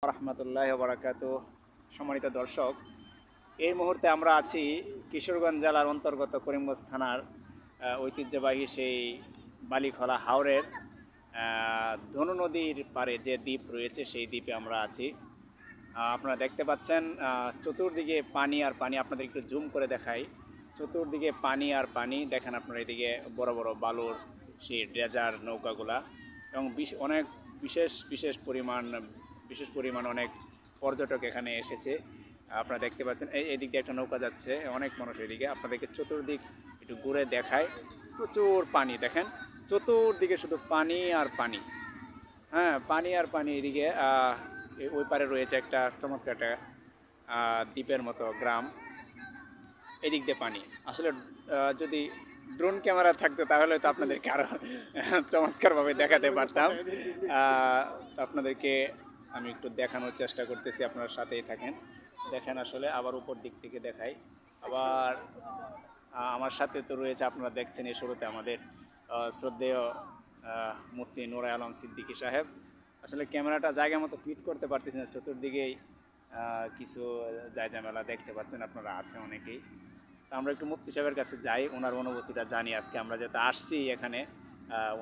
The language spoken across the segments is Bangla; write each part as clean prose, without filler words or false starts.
রহমতুল্লাহ বারাকাতু। সম্মানিত দর্শক, এই মুহূর্তে আমরা আছি কিশোরগঞ্জ জেলার অন্তর্গত করিমগঞ্জ থানার ঐতিহ্যবাহী সেই বালিখলা হাওরের ধনু নদীর পাড়ে যে দ্বীপ রয়েছে সেই দ্বীপে আমরা আছি। আপনারা দেখতে পাচ্ছেন চতুর্দিকে পানি আর পানি। আপনাদের একটু জুম করে দেখাই। চতুর্দিকে পানি আর পানি। দেখেন আপনারা এদিকে বড় বড় বালুর সেই ড্রেজার নৌকাগুলা, এবং অনেক বিশেষ পরিমাণ অনেক পর্যটক এখানে এসেছে। আপনারা দেখতে পাচ্ছেন এদিক দিয়ে একটা নৌকা যাচ্ছে, অনেক মানুষ এদিকে। আপনাদেরকে চতুর্দিক একটু ঘুরে দেখায়। প্রচুর পানি, দেখেন চতুর্দিকে শুধু পানি আর পানি। হ্যাঁ, পানি আর পানি। এদিকে ওই পারে রয়েছে একটা চমৎকার একটা দ্বীপের মতো গ্রাম। এদিক দিয়ে পানি। আসলে যদি ড্রোন ক্যামেরা থাকতো তাহলে তো আপনাদেরকে আরও চমৎকারভাবে দেখাতে পারতাম। আপনাদেরকে আমি একটু দেখানোর চেষ্টা করতেছি, আপনার সাথেই থাকেন। দেখেন আসলে আবার উপর দিক থেকে দেখাই। আবার আমার সাথে তো রয়েছে, আপনারা দেখছেন এই শুরুতে আমাদের শ্রদ্ধেয় মুফতি নূর আলম সিদ্দিকী সাহেব। আসলে ক্যামেরাটা জায়গা মতো ফিট করতে পারতেছি না, চতুর্দিকেই কিছু জায়জামেলা দেখতে পাচ্ছেন আপনারা, আছে অনেকেই। তো আমরা একটু মুফতি সাহেবের কাছে যাই, ওনার অনুভূতিটা জানি। আজকে আমরা যেহেতু আসছি এখানে,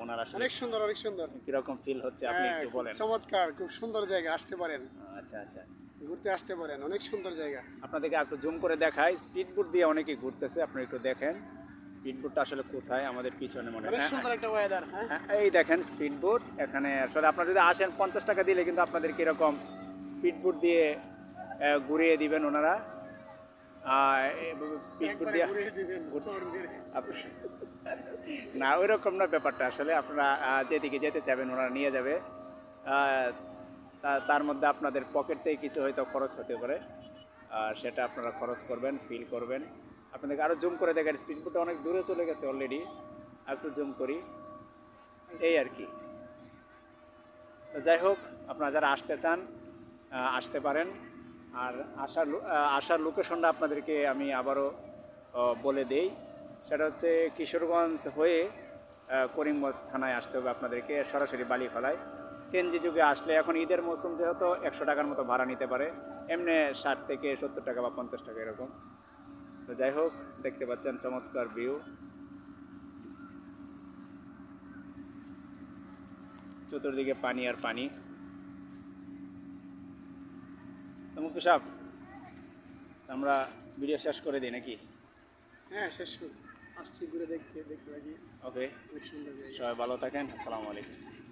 ওনার আসলে অনেক সুন্দর কিরকম ফিল হচ্ছে আপনি একটু বলেন। চমৎকার, খুব সুন্দর জায়গা, আসতে পারেন। আচ্ছা আচ্ছা, ঘুরতে আসতে পারেন, অনেক সুন্দর জায়গা। আপনাদেরকে একটু জুম করে দেখাই। স্পিড বোট দিয়ে অনেকেই ঘুরতেছে, আপনি একটু দেখেন স্পিড বোটটা আসলে কোথায়। আমাদের পিছনে মনে হয় সুন্দর একটা ওয়েদার। এই দেখেন স্পিড বোট এখানে। আসলে আপনারা যদি আসেন 50 টাকা দিলে কিন্তু আপনাদেরকে এরকম স্পিড বোট দিয়ে ঘুরিয়ে দিবেন ওনারা। স্পিড বোট দিয়ে না, ওই রকম না ব্যাপারটা। আসলে আপনারা যেদিকে যেতে চাবেন ওনারা নিয়ে যাবে। তার মধ্যে আপনাদের পকেট থেকে কিছু হয়তো খরচ হতে পারে, সেটা আপনারা খরচ করবেন, ফিল করবেন। আপনাদেরকে আরও জুম করে দেখেন, স্পিড বোটটা অনেক দূরে চলে গেছে অলরেডি। একটু জুম করি, এই আর কি। তো যাই হোক, আপনারা যারা আসতে চান আসতে পারেন। আর আসার লোকেশনটা আপনাদেরকে আমি আবারও বলে দেই। সেটা হচ্ছে কিশোরগঞ্জ হয়ে করিমগঞ্জ থানায় আসতে হবে আপনাদেরকে, সরাসরি বালিখলায়। সিএনজি যুগে আসলে, এখন ঈদের মৌসুম যেহেতু 100 টাকার মতো ভাড়া নিতে পারে, এমনি 60 থেকে 70 টাকা বা 50 টাকা এরকম। তো যাই হোক, দেখতে পাচ্ছেন চমৎকার ভিউ, চতুর্দিকে পানি আর পানি। মুফতি সাহেব, আমরা ভিডিও শেষ করে দিই নাকি? হ্যাঁ, শেষ আসছি, ঘুরে দেখতে থাকি। ওকে, অনেক সুন্দর জায়গা। সবাই ভালো থাকেন। আসসালামু আলাইকুম।